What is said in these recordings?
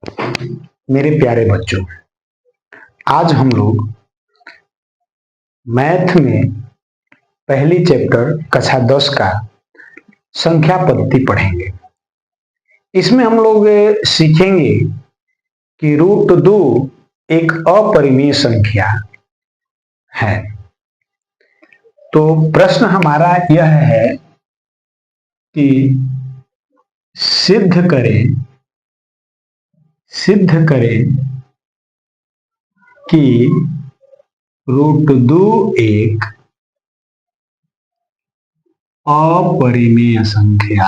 मेरे प्यारे बच्चों, आज हम लोग मैथ में पहली चैप्टर कक्षा 10 का संख्या पद्धति पढ़ेंगे। इसमें हम लोग सीखेंगे कि √2 एक अपरिमेय संख्या है। तो प्रश्न हमारा यह है कि सिद्ध करें कि √2 एक अपरिमेय संख्या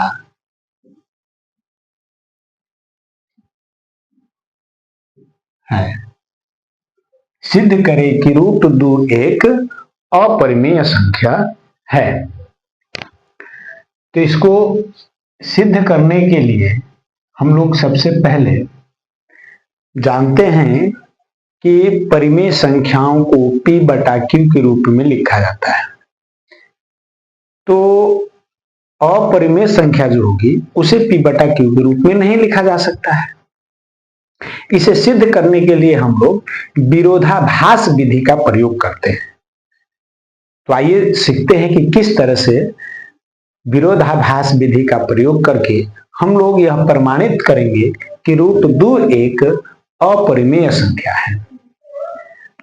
है। सिद्ध करें कि √2 एक अपरिमेय संख्या है। तो इसको सिद्ध करने के लिए हम लोग सबसे पहले जानते हैं कि परिमेय संख्याओं को P/Q के रूप में लिखा जाता है। तो अपरिमेय संख्या जो होगी उसे P/Q के रूप में नहीं लिखा जा सकता है। इसे सिद्ध करने के लिए हम लोग विरोधाभास विधि का प्रयोग करते हैं। तो आइए सीखते हैं कि किस तरह से विरोधाभास विधि का प्रयोग करके हम लोग यह प्रमाणित करेंगे कि √2 एक अपरिमेय संख्या है।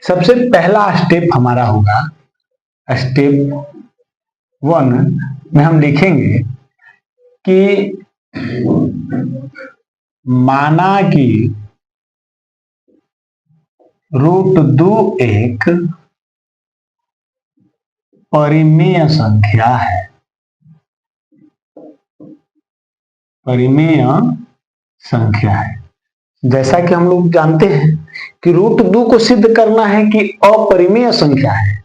सबसे पहला स्टेप हमारा होगा, स्टेप 1 में हम लिखेंगे कि माना कि √2 एक परिमेय संख्या है। परिमेय संख्या है। जैसा कि हम लोग जानते हैं कि √2 को सिद्ध करना है कि अपरिमेय संख्या है,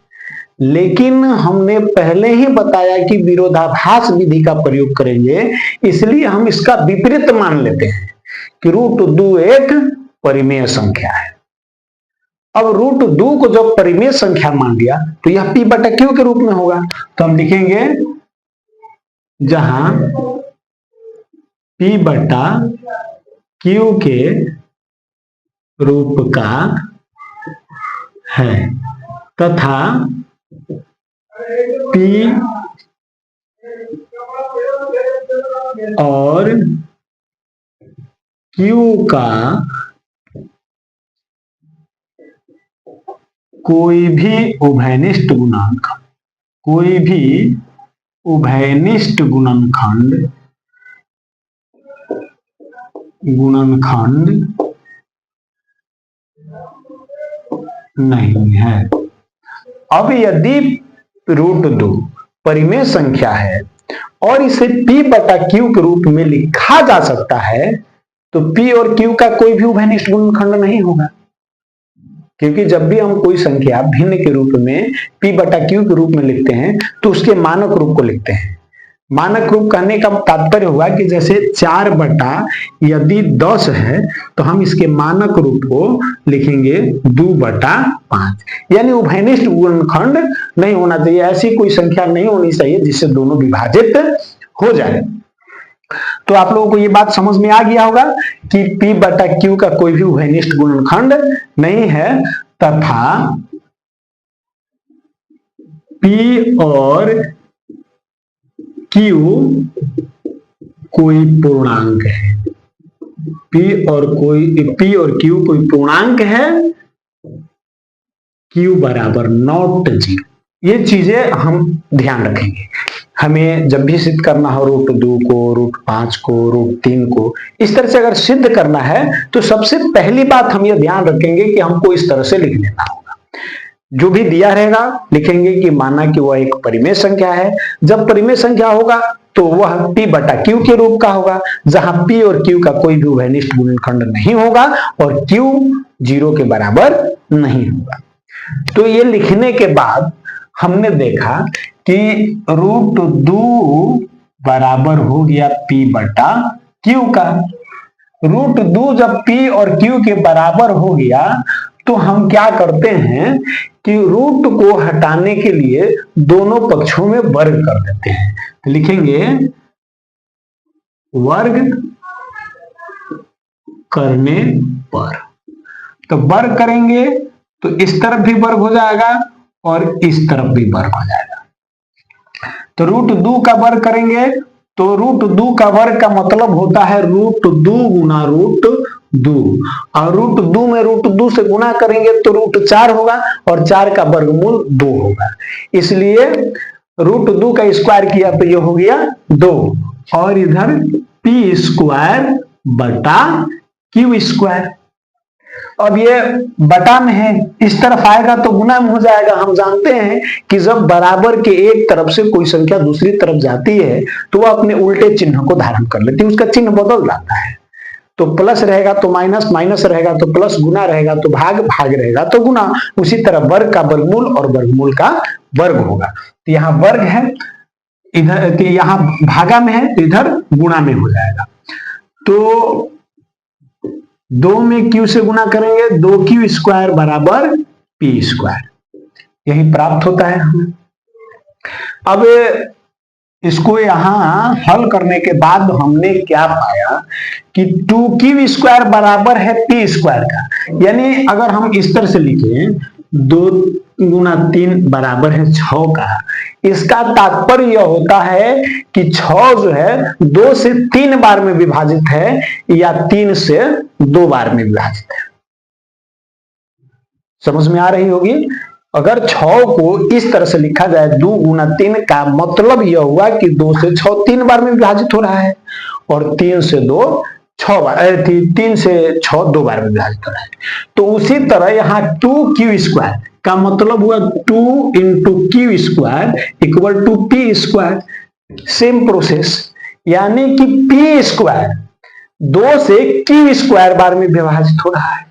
लेकिन हमने पहले ही बताया कि विरोधाभास विधि का प्रयोग करेंगे, इसलिए हम इसका विपरीत मान लेते हैं कि √2 एक परिमेय संख्या है। अब √2 को जब परिमेय संख्या मान लिया तो यह P/Q के रूप में होगा। तो हम लिखेंगे जहां P/Q के रूप का है तथा P और Q का कोई भी उभयनिष्ठ गुणनखंड नहीं है। अब यदि √2 परिमेय संख्या है और इसे P/Q के रूप में लिखा जा सकता है, तो P और Q का कोई भी उभयनिष्ठ गुणनखंड नहीं होगा, क्योंकि जब भी हम कोई संख्या भिन्न के रूप में P/Q के रूप में लिखते हैं तो उसके मानक रूप को लिखते हैं। मानक रूप कहने का तात्पर्य होगा कि जैसे 4/यदि 10 है तो हम इसके मानक रूप को लिखेंगे 2/5, यानी उभयनिष्ठ गुणनखंड नहीं होना चाहिए। ऐसी कोई संख्या नहीं होनी चाहिए जिससे दोनों विभाजित हो जाए। तो आप लोगों को ये बात समझ में आ गया होगा कि P/Q का कोई भी उभयनिष्ठ गुणनखंड नहीं है तथा P और Q कोई पूर्णांक है। P और Q कोई पूर्णांक है, Q बराबर नॉट 0। ये चीजें हम ध्यान रखेंगे। हमें जब भी सिद्ध करना हो √2 को, √5 को, √3 को, इस तरह से अगर सिद्ध करना है तो सबसे पहली बात हम ये ध्यान रखेंगे कि हमको इस तरह से लिख लेना होगा। जो भी दिया रहेगा लिखेंगे कि माना कि वह एक परिमेय संख्या है। जब परिमेय संख्या होगा तो वह P/Q के रूप का होगा, जहां P और Q का कोई भी उभयनिष्ठ गुणनखंड नहीं होगा और Q 0 के बराबर नहीं होगा। तो ये लिखने के बाद हमने देखा कि √2 बराबर हो गया P/Q का। √2 जब P और Q के बराबर हो गया तो हम क्या करते हैं कि रूट को हटाने के लिए दोनों पक्षों में वर्ग कर देते हैं। तो लिखेंगे वर्ग करने पर। तो वर्ग करेंगे तो इस तरफ भी वर्ग हो जाएगा और इस तरफ भी वर्ग हो जाएगा। तो रूट 2 का वर्ग करेंगे तो रूट 2 का वर्ग का मतलब होता है रूट 2 गुना रूट 2, और रूट 2 में रूट 2 से गुना करेंगे तो रूट 4 होगा और 4 का वर्गमूल 2 होगा। इसलिए रूट 2 का स्क्वायर किया तो ये हो गया 2, और इधर पी स्क्वायर बटा क्यू स्क्वायर। अब ये बटा में है, इस तरफ आएगा तो गुना में हो जाएगा। हम जानते हैं कि जब बराबर के एक तरफ से कोई संख्या दूसरी तरफ जाती है तो वह अपने उल्टे चिन्ह को धारण कर लेती है, उसका चिन्ह बदल जाता है। तो प्लस रहेगा तो माइनस, माइनस रहेगा तो प्लस, गुना रहेगा तो भाग, भाग रहेगा तो गुना। उसी तरह वर्ग का वर्गमूल और वर्गमूल का वर्ग होगा। तो यहाँ वर्ग है, इधर यहाँ भागा में है तो इधर गुणा में हो जाएगा। तो 2 में क्यू से गुना करेंगे, 2q स्क्वायर बराबर पी स्क्वायर, यही प्राप्त होता है हमें। अब इसको यहां हल करने के बाद हमने क्या पाया कि 2q स्क्वायर बराबर है पी स्क्वायर का। यानी अगर हम इस तरह से लिखें 2 गुना 3 बराबर है 6 का, इसका तात्पर्य यह होता है कि 6 जो है 2 से 3 बार में विभाजित है या 3 से 2 बार में विभाजित है। समझ में आ रही होगी। अगर 6 को इस तरह से लिखा जाए 2 गुना 3 का मतलब यह हुआ कि 2 से 6 3 बार में विभाजित हो रहा है, और 3 से 2 6 बार, 3 से 6 2 बार में विभाजित हो रहा है। तो उसी तरह यहाँ 2q स्क्वायर का मतलब हुआ 2 into Q square equal to P square. Same process, यानी कि पी स्क्वायर 2 से क्यू स्क्वायर बार में विभाजित हो रहा है।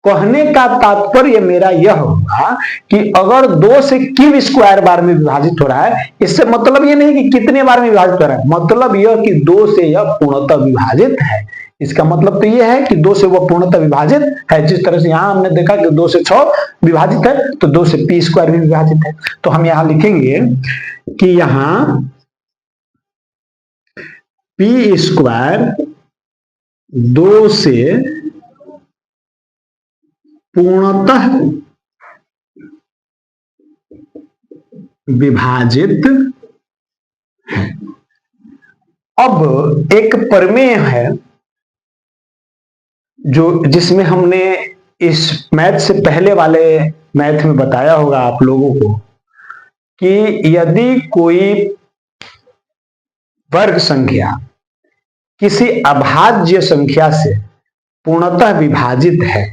कहने का तात्पर्य मेरा यह होगा कि अगर 2 से क्यू स्क्वायर बार में विभाजित हो रहा है, इससे मतलब यह नहीं कि कितने बार में विभाजित हो रहा है, मतलब यह कि 2 से यह पूर्णतः विभाजित है। इसका मतलब तो यह है कि 2 से वह पूर्णतः विभाजित है। जिस तरह से यहां हमने देखा कि 2 से 6 विभाजित है तो 2 से पी स्क्वायर भी विभाजित है। तो हम यहां लिखेंगे कि यहां पी स्क्वायर 2 से पूर्णतः विभाजित है। अब एक प्रमेय है जिसमें हमने इस मैथ से पहले वाले मैथ में बताया होगा आप लोगों को कि यदि कोई वर्ग संख्या किसी अभाज्य संख्या से पूर्णतः विभाजित है,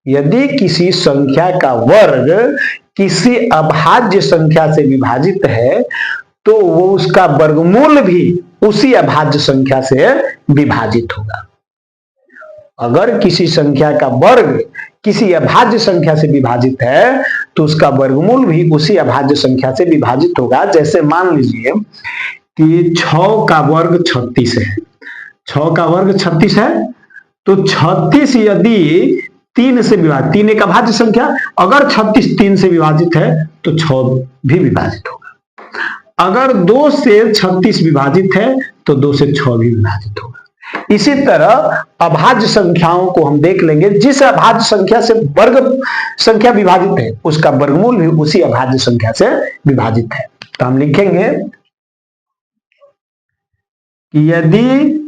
यदि किसी संख्या का वर्ग किसी अभाज्य संख्या से विभाजित है तो वो उसका वर्गमूल भी उसी अभाज्य संख्या से विभाजित होगा। अगर किसी संख्या का वर्ग किसी अभाज्य संख्या से विभाजित है तो उसका वर्गमूल भी उसी अभाज्य संख्या से विभाजित होगा। जैसे मान लीजिए कि 6 का वर्ग 36 है, 6 का वर्ग 36 है, तो 36 यदि 3 से विभाजित, 3 एक अभाज्य संख्या, अगर 36 3 से विभाजित है तो 6 भी विभाजित होगा। अगर 2 से 36 विभाजित है तो 2 से 6 भी विभाजित होगा। इसी तरह अभाज्य संख्याओं को हम देख लेंगे, जिस अभाज्य संख्या से वर्ग संख्या विभाजित है उसका वर्गमूल भी उसी अभाज्य संख्या से विभाजित है। तो हम लिखेंगे कि यदि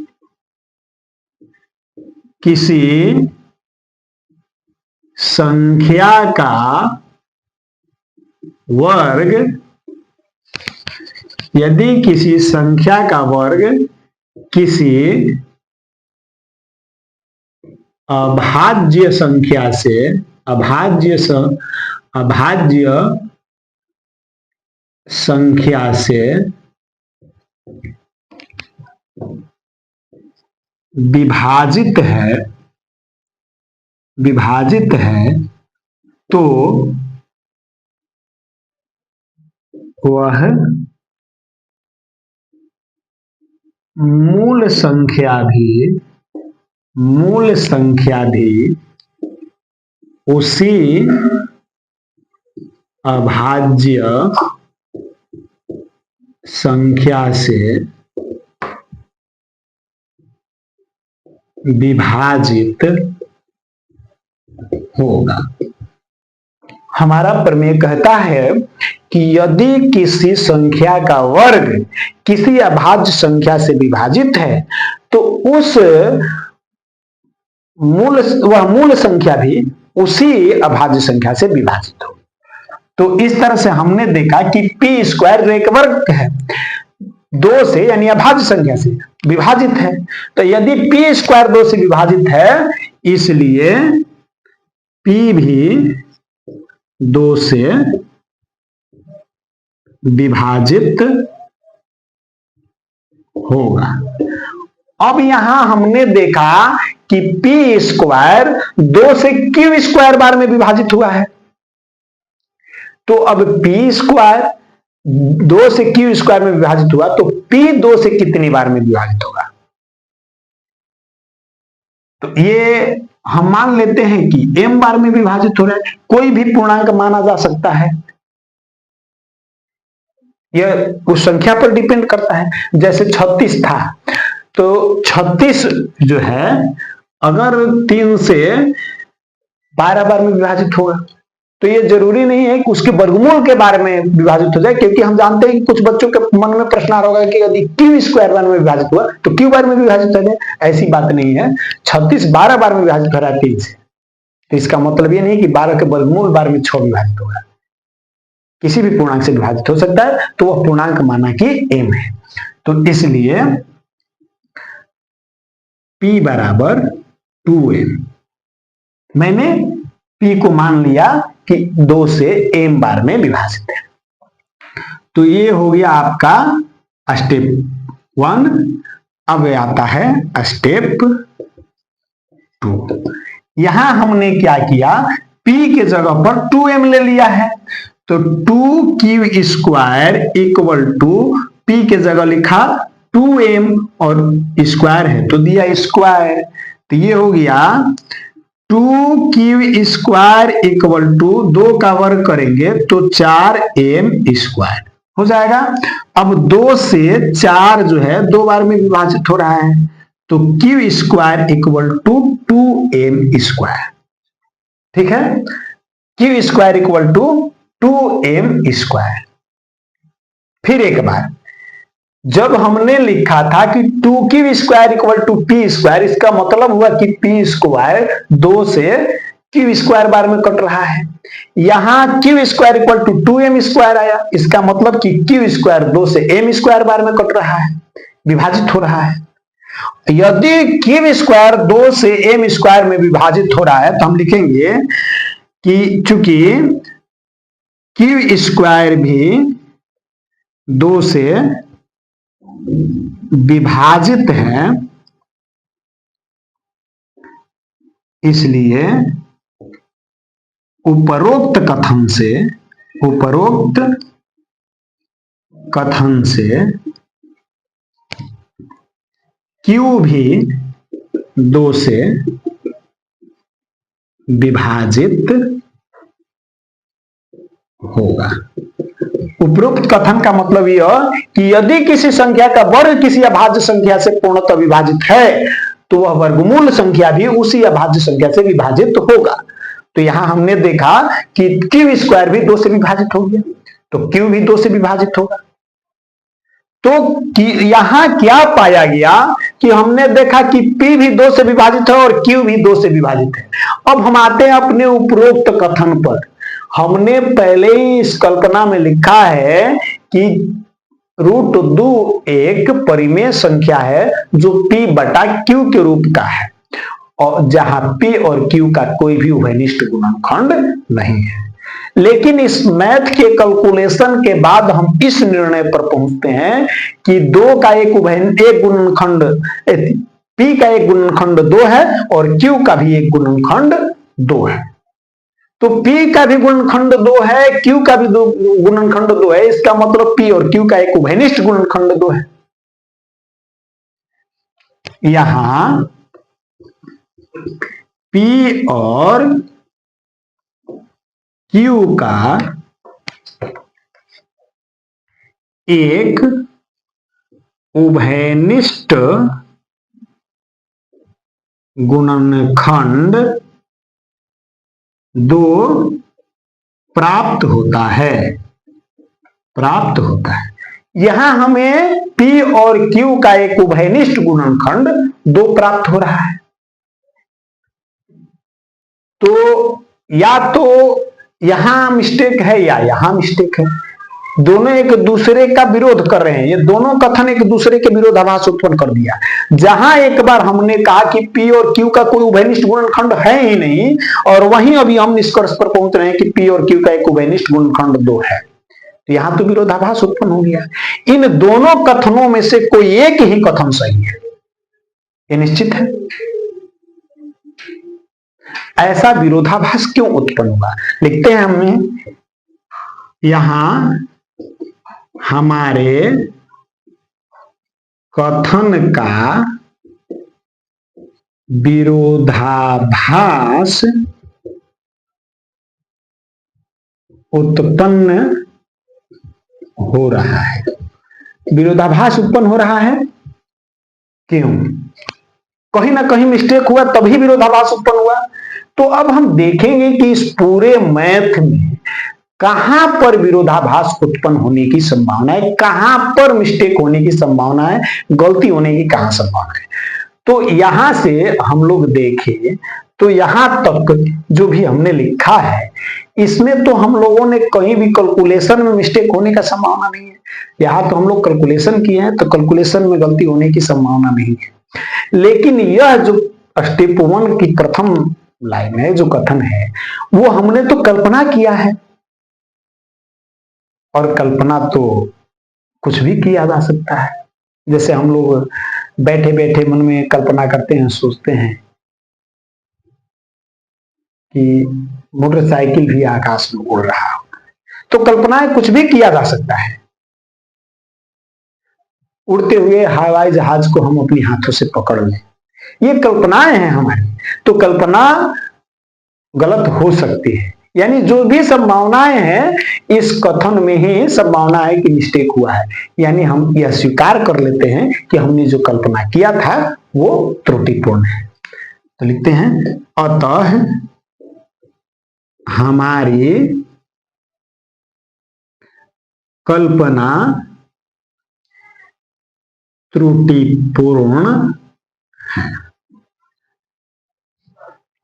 किसी संख्या का वर्ग, यदि किसी संख्या का वर्ग किसी अभाज्य संख्या से अभाज्य संख्या से विभाजित है तो वह मूल संख्या भी उसी अभाज्य संख्या से विभाजित होगा। हमारा प्रमेय कहता है कि यदि किसी संख्या का वर्ग किसी अभाज्य संख्या से विभाजित है तो वह मूल संख्या भी उसी अभाज्य संख्या से विभाजित हो। तो इस तरह से हमने देखा कि पी स्क्वायर एक वर्ग है, दो से यानी अभाज्य संख्या से विभाजित है। तो यदि पी स्क्वायर दो से विभाजित है, इसलिए पी भी दो से विभाजित होगा। अब यहां हमने देखा कि पी स्क्वायर दो से क्यू स्क्वायर बार में विभाजित हुआ है। तो अब पी स्क्वायर दो से क्यू स्क्वायर में विभाजित हुआ तो पी दो से कितनी बार में विभाजित होगा? तो ये हम मान लेते हैं कि m बार में विभाजित हो रहा है। कोई भी पूर्णांक माना जा सकता है, यह उस संख्या पर डिपेंड करता है। जैसे 36 था, तो 36 जो है अगर 3 से 12 बार में विभाजित होगा तो ये जरूरी नहीं है कि उसके वर्गमूल के बारे में विभाजित हो जाए, क्योंकि हम जानते हैं कि कुछ बच्चों के मन में प्रश्न आ रहा होगा कि यदि क्यू स्क्वायर बार में विभाजित हुआ तो क्यू बार में विभाजित हो जाए। ऐसी बात नहीं है। 36 12 बार में विभाजित हो रहा है 3 से, तो इसका मतलब ये नहीं कि 12 के वर्गमूल बार में 6 विभाजित होगा। किसी भी पूर्णांक से विभाजित हो सकता है, तो वह पूर्णांक माना कि m है। तो इसलिए p बराबर 2m। मैंने p को मान लिया कि 2 से m बार में विभाजित है। तो ये हो गया आपका स्टेप 1। अब आता है स्टेप 2। यहां हमने क्या किया, p के जगह पर 2m ले लिया है। तो 2q square equal to p के जगह लिखा 2m और स्क्वायर है तो दिया स्क्वायर। तो ये हो गया 2q स्क्वायर इक्वल टू 2 का वर्ग करेंगे तो 4m स्क्वायर हो जाएगा। अब 2 से 4 जो है 2 बार में विभाजित हो रहा है, तो q square equal to 2m square. ठीक है, q square equal to 2m square. फिर एक बार, जब हमने लिखा था कि 2q square equal to p square, इसका मतलब हुआ कि p स्क्वायर 2 से q स्क्वायर बार में कट रहा है। यहां q square equal to 2m square आया, इसका मतलब कि q स्क्वायर 2 से m स्क्वायर बार में कट रहा है, विभाजित हो रहा है। यदि q स्क्वायर 2 से m स्क्वायर में विभाजित हो रहा है तो हम लिखेंगे कि चूंकि q स्क्वायर भी 2 से विभाजित है, इसलिए उपरोक्त कथन से Q भी 2 से विभाजित होगा। उपरोक्त कथन का मतलब यह कि यदि किसी संख्या का वर्ग किसी अभाज्य संख्या से पूर्णतः विभाजित है तो वह वर्गमूल संख्या भी उसी अभाज्य संख्या से विभाजित होगा। तो यहां हमने देखा कि q स्क्वायर भी 2 से विभाजित हो गया, तो q भी 2 से विभाजित होगा। तो यहां क्या पाया गया कि हमने देखा कि p भी 2 से विभाजित है और q भी 2 से विभाजित है। अब हम आते हैं अपने उपरोक्त कथन पर। हमने पहले ही इस कल्पना में लिखा है कि √2 एक परिमेय संख्या है जो p बटा q के रूप का है, और जहां p और q का कोई भी उभयनिष्ठ गुणनखंड नहीं है। लेकिन इस मैथ के कैलकुलेशन के बाद हम इस निर्णय पर पहुंचते हैं कि 2 का एक गुणनखंड p का एक गुणनखंड 2 है और q का भी एक गुणनखंड 2 है। तो p का भी गुणनखंड 2 है, q का भी गुणनखंड 2 है, इसका मतलब p और q का एक उभयनिष्ठ गुणनखंड 2 है। यहां p और q का एक उभयनिष्ठ गुणनखंड 2 प्राप्त होता है। यहां हमें P और Q का एक उभयनिष्ठ गुणनखंड 2 प्राप्त हो रहा है। तो या तो यहां मिस्टेक है या यहां मिस्टेक है, दोनों एक दूसरे का विरोध कर रहे हैं। ये दोनों कथन एक दूसरे के विरोधाभास उत्पन्न कर दिया। जहां एक बार हमने कहा कि P और Q का कोई उभयनिष्ठ गुणनखंड है ही नहीं, और वहीं अभी हम निष्कर्ष पर पहुंच रहे हैं कि P और Q का एक उभयनिष्ठ गुणनखंड 2 है। यहां तो विरोधाभास उत्पन्न हो गया। इन दोनों कथनों में से कोई एक ही कथन सही है, ये निश्चित है। ऐसा विरोधाभास क्यों उत्पन्न हुआ, लिखते हैं हमें यहां हमारे कथन का विरोधाभास उत्पन्न हो रहा है। विरोधाभास उत्पन्न हो रहा है क्यों? कहीं ना कहीं मिस्टेक हुआ तभी विरोधाभास उत्पन्न हुआ। तो अब हम देखेंगे कि इस पूरे मैथ में कहां पर विरोधाभास उत्पन्न होने की संभावना है, कहां पर मिस्टेक होने की संभावना है, गलती होने की कहां संभावना है। तो यहां से हम लोग देखें तो यहां तक जो भी हमने लिखा है, इसमें तो हम लोगों ने कहीं भी कैलकुलेशन में मिस्टेक होने का संभावना नहीं है। यहां तो हम लोग कैलकुलेशन किए हैं, तो कैलकुलेशन में गलती होने की संभावना नहीं है। लेकिन यह जो स्टेप 1 की प्रथम लाइन है, जो कथन है, वो हमने तो कल्पना किया है, और कल्पना तो कुछ भी किया जा सकता है। जैसे हम लोग बैठे बैठे मन में कल्पना करते हैं, सोचते हैं कि मोटरसाइकिल भी आकाश में उड़ रहा हो, तो कल्पनाएं कुछ भी किया जा सकता है। उड़ते हुए हवाई जहाज को हम अपने हाथों से पकड़ लें, ये कल्पनाएं हैं हमारी। तो कल्पना गलत हो सकती है, यानी जो भी संभावनाएं हैं, इस कथन में ही संभावना है कि मिस्टेक हुआ है। यानी हम यह स्वीकार कर लेते हैं कि हमने जो कल्पना किया था वो त्रुटिपूर्ण है। तो लिखते हैं, अतः हमारी कल्पना त्रुटिपूर्ण है।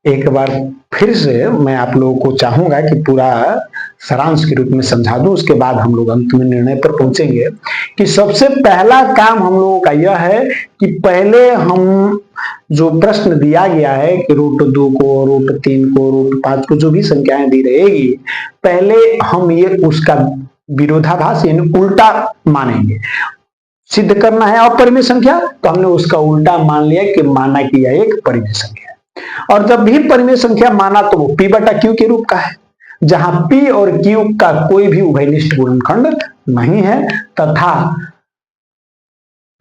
एक बार फिर से मैं आप लोगों को चाहूंगा कि पूरा सारांश के रूप में समझा दूं, उसके बाद हम लोग अंत में निर्णय पर पहुंचेंगे। कि सबसे पहला काम हम लोगों का यह है कि पहले हम जो प्रश्न दिया गया है कि √2 को, √3 को, √5 को, जो भी संख्याएं दी रहेगी, पहले हम ये उसका विरोधाभास यानी उल्टा मानेंगे। सिद्ध करना है अपरिमेय संख्या, तो हमने उसका उल्टा मान लिया कि माना कि यह एक परिमेय संख्या है। और जब भी परिमेय संख्या माना तो वो P बटा Q के रूप का है, जहां P और Q का कोई भी उभयनिष्ठ गुणनखंड नहीं है, तथा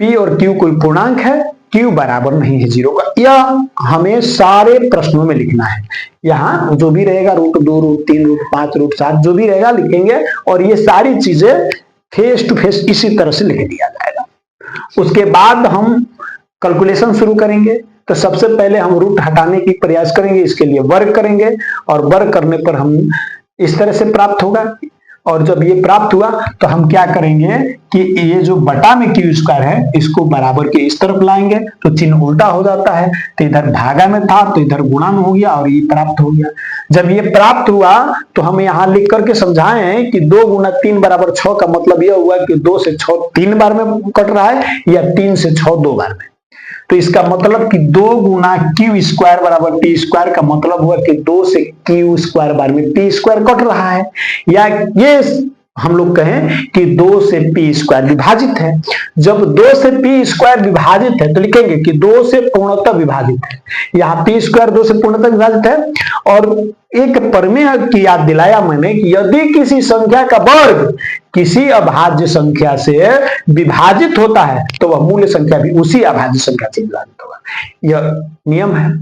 P और Q कोई पूर्णांक है, Q बराबर नहीं है 0 का। यह हमें सारे प्रश्नों में लिखना है। यहाँ जो भी रहेगा √2, √3, √5, √7 जो भी रहेगा लिखेंगे, और ये सारी चीजें फेस टू फेस इसी तरह से लिख दिया जाएगा। उसके बाद हम कैलकुलेशन शुरू करेंगे। तो सबसे पहले हम रूट हटाने की प्रयास करेंगे, इसके लिए वर्ग करेंगे, और वर्ग करने पर हम इस तरह से प्राप्त होगा। और जब ये प्राप्त हुआ तो हम क्या करेंगे कि ये जो बटा में Q² है, इसको बराबर के इस तरफ लाएंगे, तो चिन्ह उल्टा हो जाता है। तो इधर भागा में था तो इधर गुणा में हो गया, और ये प्राप्त हो गया। जब ये प्राप्त हुआ तो हम यहाँ लिख करके समझाएं कि 2 गुना 3 बराबर 6 का मतलब यह हुआ कि 2 से 6 3 बार में कट रहा है, या 3 से 6 2 बार में। तो इसका मतलब कि 2 गुना Q² बराबर T² का मतलब हुआ कि 2 से Q² बार में T² कट रहा है, या ये हम लोग कहें कि 2 से P² विभाजित है। जब 2 से P² विभाजित है तो लिखेंगे कि 2 से पूर्णतः विभाजित है। यहाँ P² 2 से पूर्णतः विभाजित है। और एक परिमेय की याद दिलाया मैंने कि यदि किसी संख्या का वर्ग किसी अभाज्य संख्या से विभाजित होता है, तो वह मूल संख्या भी उसी अभाज्य संख्या से विभाजित होगा। यह नियम है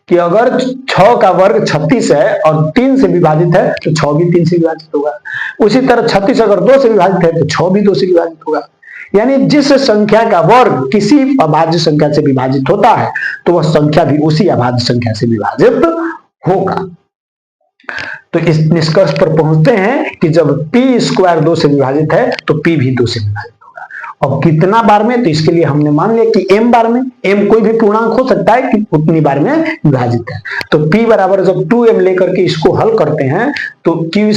कि अगर 6 का वर्ग 36 है और 3 से विभाजित है, तो 6 भी 3 से विभाजित होगा। उसी तरह 36 अगर 2 से विभाजित है, तो 6 भी 2 से विभाजित होगा। यानी जिस संख्या का वर्ग किसी अभाज्य संख्या से विभाजित होता है तो वह संख्या भी उसी अभाज्य संख्या से विभाजित होगा। तो इस निष्कर्ष पर पहुंचते हैं कि जब p स्क्वायर 2 से विभाजित है तो p भी 2 से विभाजित होगा। और कितना बार में, तो इसके लिए हमने मान लिया कि m बार में, m कोई भी पूर्णांक हो सकता है कि उतनी बार में विभाजित है। तो p बराबर जब 2m लेकर के इसको हल करते हैं तो q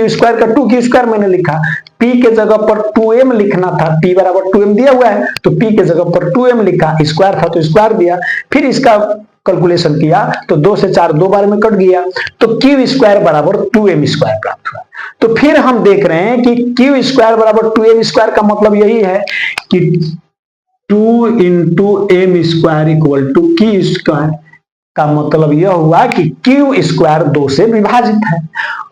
स्क्वायर का 2q स्क्वायर मैंने लिखा, p के जगह पर 2m लिखना था, p बराबर 2m दिया हुआ है तो p के जगह पर 2m लिखा, स्क्वायर था तो स्क्वायर दिया, फिर इसका कैलकुलेशन किया तो 2 से 4 2 बार में कट गया तो q स्क्वायर बराबर 2m स्क्वायर प्राप्त हुआ। तो फिर हम देख रहे हैं कि q स्क्वायर बराबर 2m स्क्वायर का मतलब यही है कि 2 into m square equal to q square, का मतलब यह हुआ कि q स्क्वायर 2 से विभाजित है।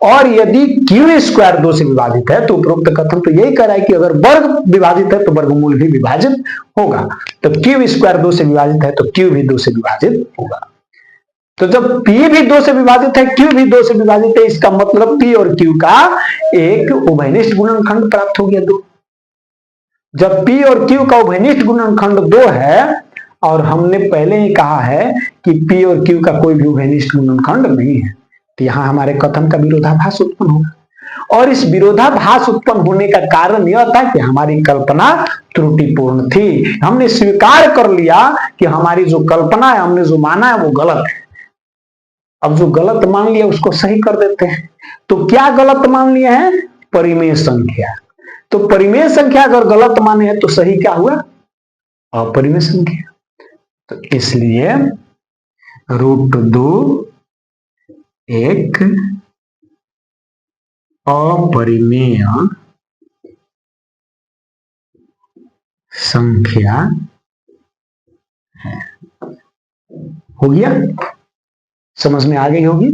और यदि q स्क्वायर 2 से विभाजित है तो उपरोक्त कथन तो यही कह रहा है कि अगर वर्ग विभाजित है तो वर्गमूल भी विभाजित होगा। तो q स्क्वायर 2 से विभाजित है तो q भी 2 से विभाजित होगा। तो जब p भी 2 से विभाजित है, q भी 2 से विभाजित है, इसका मतलब p और q का एक उभयनिष्ठ गुणनखंड प्राप्त हो गया 2। जब p और q का उभयनिष्ठ गुणनखंड 2 है, और हमने पहले ही कहा है कि p और q का कोई भी उभयनिष्ठ गुणनखंड नहीं है, तो यहां हमारे कथन का विरोधाभास उत्पन्न होगा। और इस विरोधाभास उत्पन्न होने का कारण यह था कि हमारी कल्पना त्रुटिपूर्ण थी। हमने स्वीकार कर लिया कि हमारी जो कल्पना है, हमने जो माना है वो गलत है। अब जो गलत मान लिया उसको सही कर देते हैं। तो क्या गलत मान लिए हैं? परिमेय संख्या। तो परिमेय संख्या अगर गलत माने हैं तो सही क्या हुआ? अपरिमेय संख्या। तो इसलिए √2 एक अपरिमेय संख्या है। हो गया? समझ में आ गई होगी,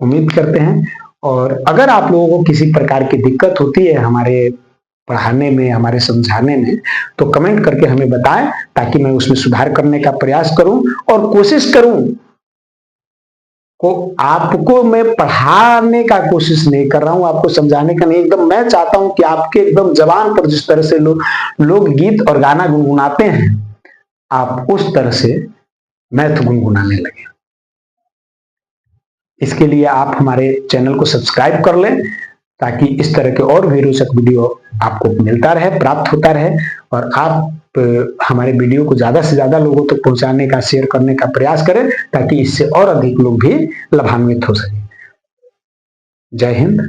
उम्मीद करते हैं। और अगर आप लोगों को किसी प्रकार की दिक्कत होती है हमारे पढ़ाने में, हमारे समझाने में, तो कमेंट करके हमें बताएं ताकि मैं उसमें सुधार करने का प्रयास करूं और कोशिश करूं को आपको मैं पढ़ाने का कोशिश नहीं कर रहा हूं, आपको समझाने का नहीं। एकदम मैं चाहता हूं कि आपके एकदम जबान पर जिस तरह से लोग गीत और गाना गुनगुनाते हैं, आप उस तरह से मैथ गुनगुनाने लगे। इसके लिए आप हमारे चैनल को सब्सक्राइब कर लें ताकि इस तरह के और भी रोचक वीडियो आपको मिलता रहे, प्राप्त होता रहे, और आप हमारे वीडियो को ज्यादा से ज्यादा लोगों तक पहुंचाने का, शेयर करने का प्रयास करें ताकि इससे और अधिक लोग भी लाभान्वित हो सके। जय हिंद।